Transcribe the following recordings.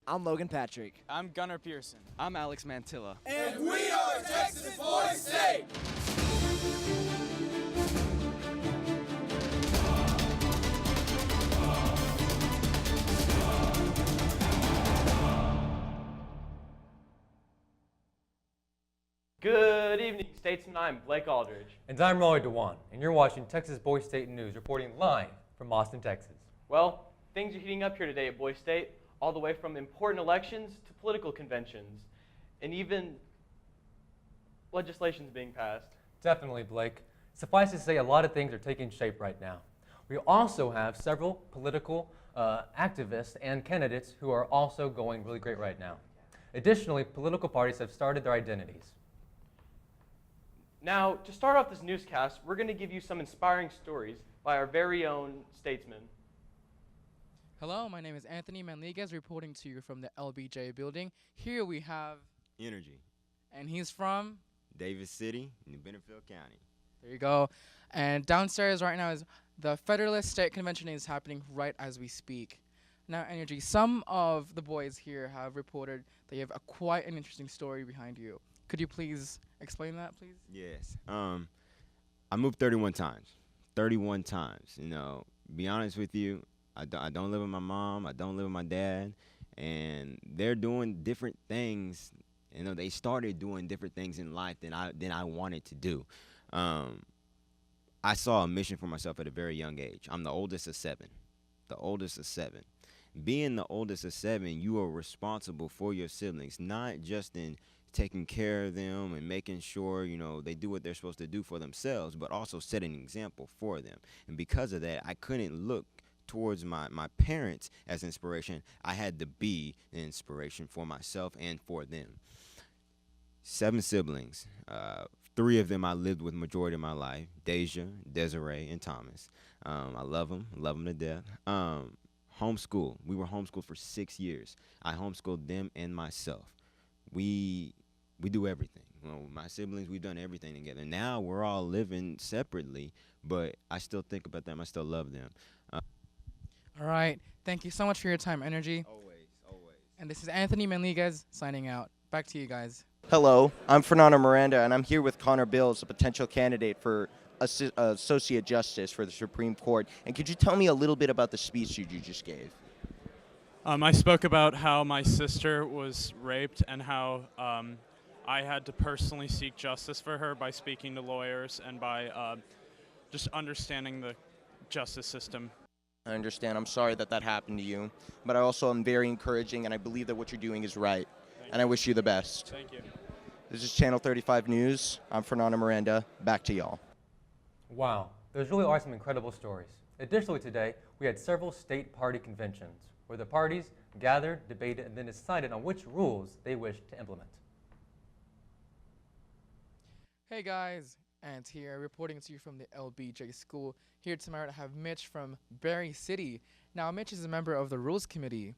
I'm Logan Patrick. I'm Gunnar Pearson. I'm Alex Mantilla. And we are Texas Boys State! Good evening, statesmen. I'm Blake Aldridge. And I'm Roy DeWan, and you're watching Texas Boys State News, reporting live from Austin, Texas. Well, things are heating up here today at Boys State, all the way from important elections to political conventions, and even legislation's being passed. Definitely, Blake. Suffice to say, a lot of things are taking shape right now. We also have several political activists and candidates who are also going really great right now. Additionally, political parties have started their identities. Now, to start off this newscast, we're going to give you some inspiring stories by our very own statesman. Hello, my name is Anthony Manliguez reporting to you from the LBJ building. Here we have Energy. And he's from Davis City, New Bentonville County. There you go. And downstairs right now is the Federalist State Convention is happening right as we speak. Now, Energy, some of the boys here have reported that you have quite an interesting story behind you. Could you please explain that, please? Yes. I moved 31 times. 31 times. You know, be honest with you, I don't live with my mom. I don't live with my dad. And they're doing different things. You know, they started doing different things in life than I wanted to do. I saw a mission for myself at a very young age. I'm the oldest of 7. The oldest of 7. Being the oldest of 7, you are responsible for your siblings, not just in taking care of them and making sure, you know, they do what they're supposed to do for themselves, but also setting an example for them. And because of that, I couldn't look towards my parents as inspiration. I had to be an inspiration for myself and for them. 7 siblings. 3 of them I lived with majority of my life, Deja, Desiree, and Thomas. I love them to death. Homeschool. We were homeschooled for 6 years. I homeschooled them and myself. We do everything. You know, my siblings, we've done everything together. Now we're all living separately, but I still think about them. I still love them. All right. Thank you so much for your time, Energy. Always, always. And this is Anthony Manliguez signing out. Back to you guys. Hello, I'm Fernando Miranda, and I'm here with Connor Bills, a potential candidate for Associate Justice for the Supreme Court. And could you tell me a little bit about the speech you just gave? I spoke about how my sister was raped and how I had to personally seek justice for her by speaking to lawyers and by just understanding the justice system. I understand. I'm sorry that happened to you, but I also am very encouraging, and I believe that what you're doing is right. And I wish you the best. Thank you. This is Channel 35 News. I'm Fernando Miranda. Back to y'all. Wow, those really are some incredible stories. Additionally today, we had several state party conventions where the parties gathered, debated, and then decided on which rules they wished to implement. Hey guys, Ant here, reporting to you from the LBJ school. Here tomorrow to have Mitch from Berry City. Now, Mitch is a member of the Rules Committee.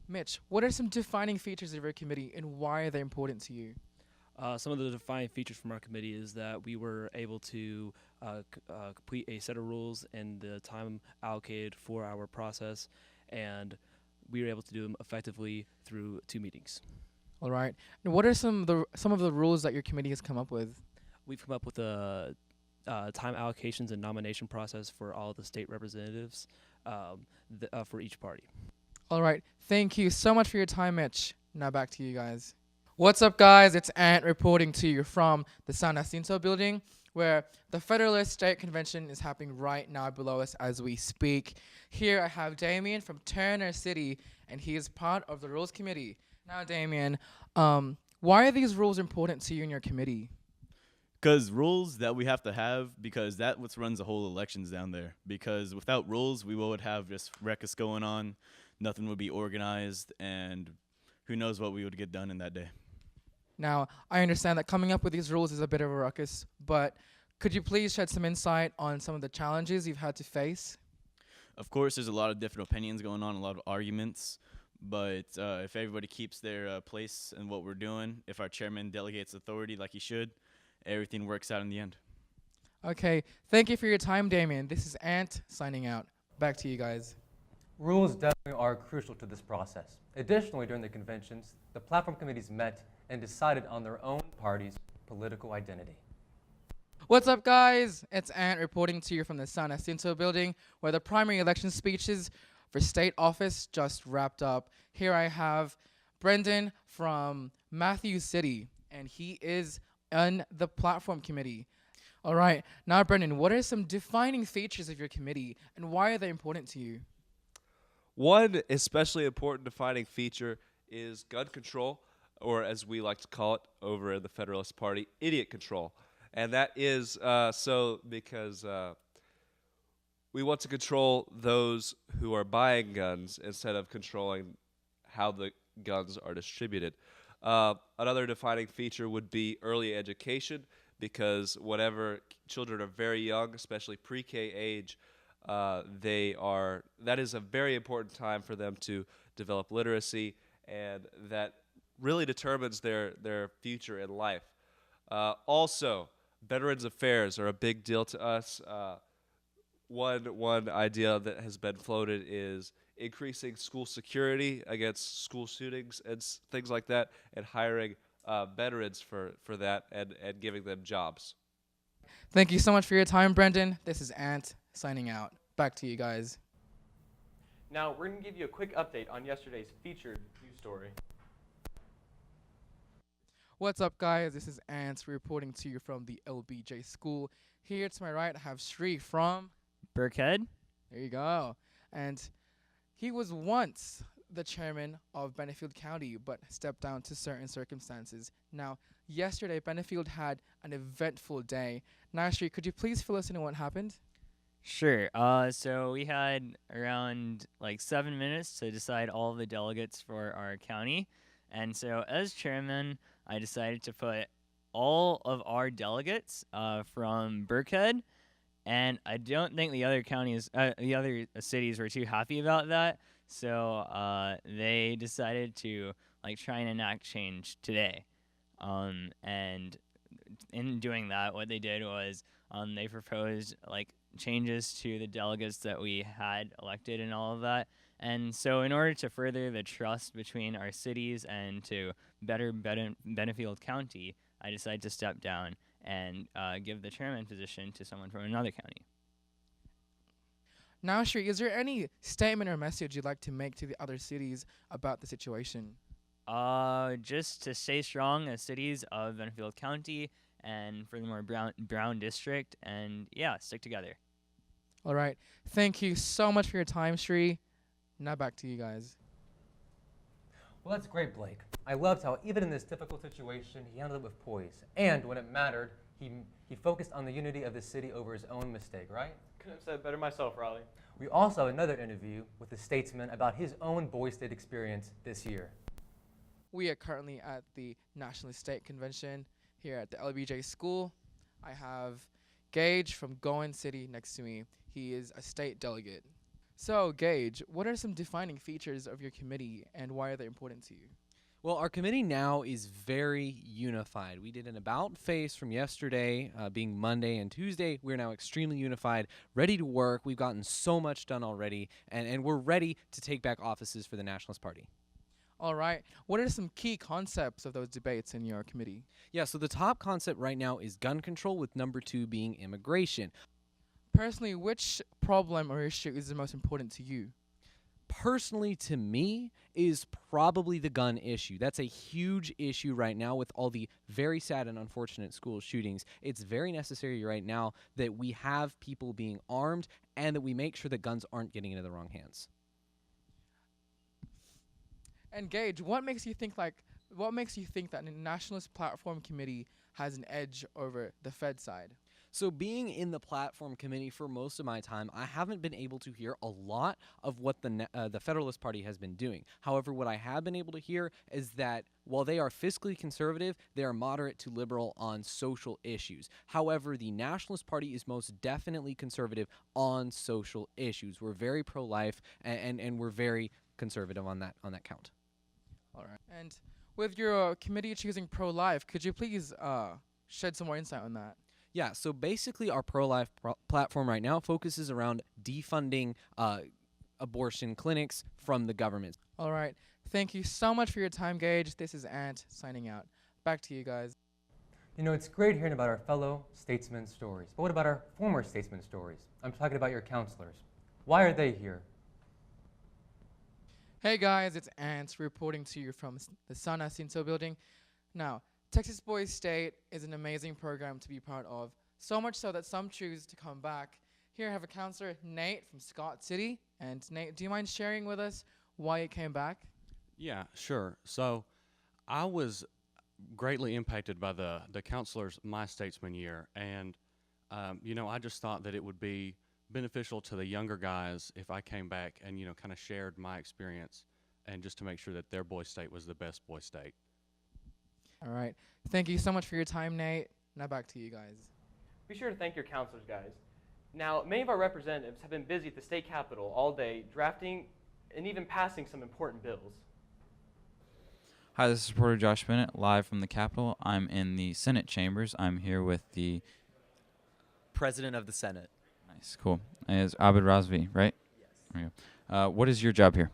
Mitch, what are some defining features of your committee and why are they important to you? Some of the defining features from our committee is that we were able to complete a set of rules in the time allocated for our process, and we were able to do them effectively through 2 meetings. All right. And what are some of the rules that your committee has come up with? We've come up with a time allocations and nomination process for all the state representatives for each party. All right. Thank you so much for your time, Mitch. Now back to you guys. What's up, guys? It's Ant reporting to you from the San Jacinto building, where the Federalist State Convention is happening right now below us as we speak. Here I have Damian from Turner City, and he is part of the Rules Committee. Now, Damian, why are these rules important to you and your committee? Because rules that we have to have, because that what runs the whole elections down there. Because without rules, we would have just ruckus going on, nothing would be organized, and who knows what we would get done in that day. Now, I understand that coming up with these rules is a bit of a ruckus, but could you please shed some insight on some of the challenges you've had to face? Of course, there's a lot of different opinions going on, a lot of arguments, but if everybody keeps their place in what we're doing, if our chairman delegates authority like he should, everything works out in the end. Okay, thank you for your time, Damian. This is Ant signing out. Back to you guys. Rules definitely are crucial to this process. Additionally, during the conventions, the platform committees met and decided on their own party's political identity. What's up, guys? It's Ant reporting to you from the San Jacinto building, where the primary election speeches for state office just wrapped up. Here I have Brendan from Matthews City, and he is on the platform committee. All right, now Brendan, what are some defining features of your committee, and why are they important to you? One especially important defining feature is gun control, or as we like to call it over in the Federalist Party, idiot control. And that is because we want to control those who are buying guns instead of controlling how the guns are distributed. Another defining feature would be early education, because whenever children are very young, especially pre-K age, that is a very important time for them to develop literacy, and that really determines their future in life. Also, Veterans Affairs are a big deal to us. One idea that has been floated is increasing school security against school shootings and things like that, and hiring veterans for that and giving them jobs. Thank you so much for your time, Brendan. This is Ant signing out. Back to you guys. Now, we're going to give you a quick update on yesterday's featured news story. What's up, guys? This is Ant reporting to you from the LBJ school. Here to my right, I have Sri from Burkhead. There you go. And he was once the chairman of Benefield County, but stepped down to certain circumstances. Now, yesterday, Benefield had an eventful day. Now, Sri, could you please fill us in on what happened? Sure. So we had around 7 minutes to decide all of the delegates for our county. And so as chairman, I decided to put all of our delegates from Burkhead, and I don't think the other cities were too happy about that. So they decided to try and enact change today. And in doing that, what they did was they proposed changes to the delegates that we had elected and all of that. And so in order to further the trust between our cities and to better Benefield County, I decided to step down and give the chairman position to someone from another county. Now, Sri, is there any statement or message you'd like to make to the other cities about the situation? Just to stay strong as cities of Benefield County, and furthermore Brown District, and yeah, stick together. All right. Thank you so much for your time, Sri. Now back to you guys. Well, that's great, Blake. I loved how even in this difficult situation, he handled it with poise. And when it mattered, he focused on the unity of the city over his own mistake, right? Couldn't have said it better myself, Raleigh. We also have another interview with a statesman about his own Boy State experience this year. We are currently at the National State Convention here at the LBJ School. I have Gage from Gowan City next to me. He is a state delegate. So, Gage, what are some defining features of your committee, and why are they important to you? Well, our committee now is very unified. We did an about face from yesterday, being Monday and Tuesday. We're now extremely unified, ready to work. We've gotten so much done already, and we're ready to take back offices for the Nationalist Party. All right. What are some key concepts of those debates in your committee? Yeah, so the top concept right now is gun control, with number 2 being immigration. Personally, which problem or issue is the most important to you? Personally, to me, is probably the gun issue. That's a huge issue right now with all the very sad and unfortunate school shootings. It's very necessary right now that we have people being armed and that we make sure that guns aren't getting into the wrong hands. And Gage, what makes you think that the Nationalist Platform Committee has an edge over the Fed side? So being in the platform committee for most of my time, I haven't been able to hear a lot of what the Federalist Party has been doing. However, what I have been able to hear is that while they are fiscally conservative, they are moderate to liberal on social issues. However, the Nationalist Party is most definitely conservative on social issues. We're very pro-life, and we're very conservative on that count. All right. And with your committee choosing pro-life, could you please shed some more insight on that? Yeah, so basically our pro-life platform right now focuses around defunding abortion clinics from the government. All right. Thank you so much for your time, Gage. This is Ant signing out. Back to you guys. You know, it's great hearing about our fellow statesmen's stories. But what about our former statesmen's stories? I'm talking about your counselors. Why are they here? Hey guys, it's Ant reporting to you from the San Jacinto building. Now, Texas Boys State is an amazing program to be part of, so much so that some choose to come back. Here I have a counselor, Nate from Scott City. And Nate, do you mind sharing with us why you came back? Yeah, sure. So I was greatly impacted by the counselors My Statesman year. And, you know, I just thought that it would be beneficial to the younger guys if I came back and, you know, kind of shared my experience and just to make sure that their boy state was the best boy state. All right. Thank you so much for your time, Nate. Now back to you guys. Be sure to thank your counselors, guys. Now, many of our representatives have been busy at the state capitol all day drafting and even passing some important bills. Hi, this is reporter Josh Bennett, live from the Capitol. I'm in the Senate chambers. I'm here with the President of the Senate. Nice, cool. Is AABID RAZVI, right? Yes. There you go. What is your job here?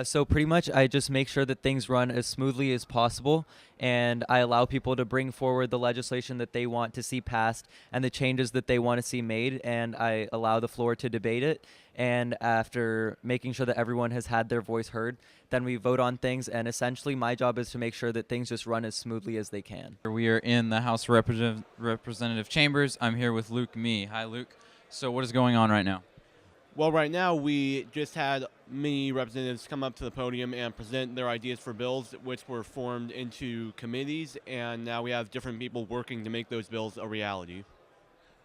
So pretty much I just make sure that things run as smoothly as possible, and I allow people to bring forward the legislation that they want to see passed and the changes that they want to see made, and I allow the floor to debate it. And after making sure that everyone has had their voice heard, then we vote on things, and essentially my job is to make sure that things just run as smoothly as they can. We are in the House Representative Chambers. I'm here with Luke Mee. Hi, Luke. So what is going on right now? Well, right now we just had many representatives come up to the podium and present their ideas for bills, which were formed into committees, and now we have different people working to make those bills a reality.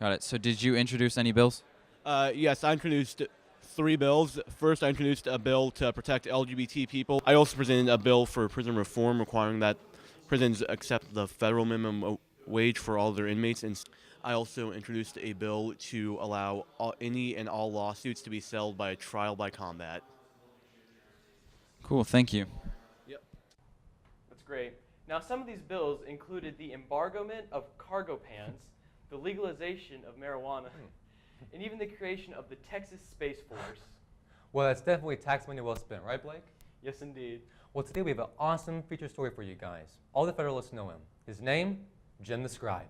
Got it. So did you introduce any bills? Yes, I introduced 3 bills. First, I introduced a bill to protect LGBT people. I also presented a bill for prison reform requiring that prisons accept the federal minimum wage for all their inmates. And I also introduced a bill to allow any and all lawsuits to be settled by a trial by combat. Cool, thank you. Yep. That's great. Now, some of these bills included the embargoment of cargo pants, the legalization of marijuana, and even the creation of the Texas Space Force. Well, that's definitely tax money well spent, right, Blake? Yes, indeed. Well, today we have an awesome feature story for you guys. All the Federalists know him. His name, Jim the Scribe.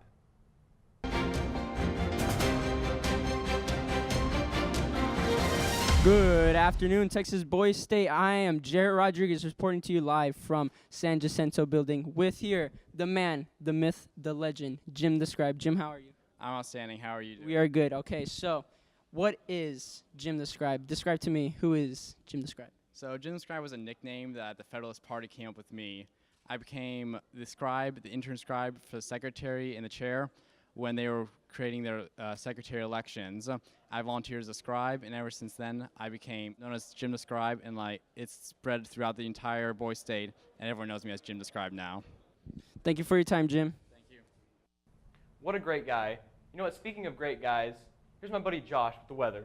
Good afternoon, Texas Boys State. I am Jarrett Rodriguez reporting to you live from San Jacinto building with here the man, the myth, the legend, Jim the Scribe. Jim, how are you? I'm outstanding. How are you doing? We are good. Okay, so what is Jim the Scribe? Describe to me, who is Jim the Scribe? So Jim the Scribe was a nickname that the Federalist Party came up with me. I became the scribe, the intern scribe for the secretary and the chair when they were creating their secretary elections. I volunteered as a scribe, and ever since then, I became known as Jim the Scribe, and it's spread throughout the entire Boy State, and everyone knows me as Jim the Scribe now. Thank you for your time, Jim. Thank you. What a great guy. You know what, speaking of great guys, here's my buddy Josh with the weather.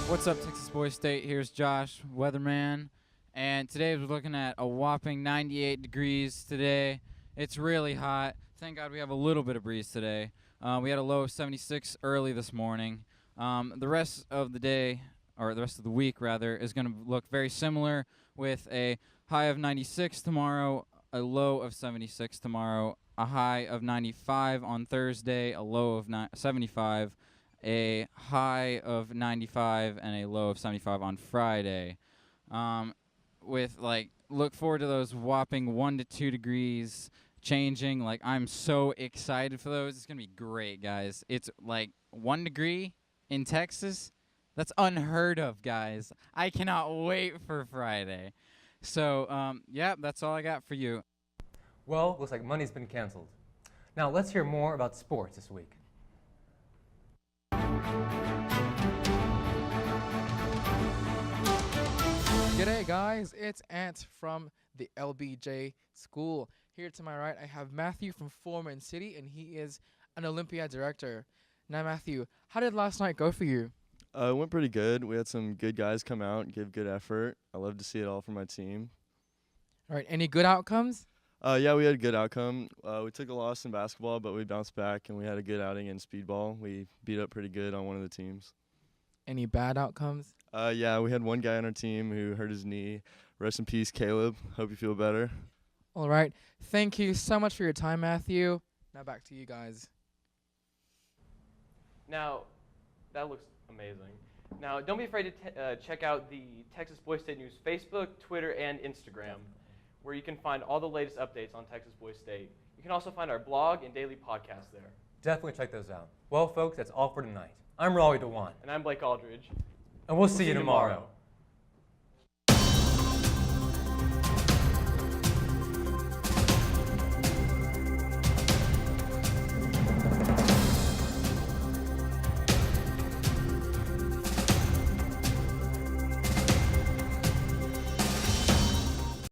What's up, Texas Boys State? Here's Josh, weatherman, and today we're looking at a whopping 98 degrees today. It's really hot. Thank God we have a little bit of breeze today. We had a low of 76 early this morning. The rest of the day, or the rest of the week rather, is going to look very similar with a high of 96 tomorrow, a low of 76 tomorrow, a high of 95 on Thursday, a low of 75, a high of 95, and a low of 75 on Friday. Look forward to those whopping 1 to 2 degrees changing. I'm so excited for those. It's going to be great, guys. It's 1 degree in Texas. That's unheard of, guys. I cannot wait for Friday. So, yeah, that's all I got for you. Well, looks like money's been canceled. Now, let's hear more about sports this week. G'day guys, it's Ant from the LBJ School. Here to my right, I have Matthew from Foreman City, and he is an Olympiad director. Now Matthew, how did last night go for you? It went pretty good. We had some good guys come out and give good effort. I love to see it all from my team. All right, any good outcomes? Yeah, we had a good outcome. We took a loss in basketball, but we bounced back, and we had a good outing in speedball. We beat up pretty good on one of the teams. Any bad outcomes? Yeah, we had one guy on our team who hurt his knee. Rest in peace, Caleb. Hope you feel better. All right. Thank you so much for your time, Matthew. Now back to you guys. Now, that looks amazing. Now, don't be afraid to check out the Texas Boys State News Facebook, Twitter, and Instagram, where you can find all the latest updates on Texas Boys State. You can also find our blog and daily podcast there. Definitely check those out. Well, folks, that's all for tonight. I'm Raleigh DeWan. And I'm Blake Aldridge. And we'll see you tomorrow.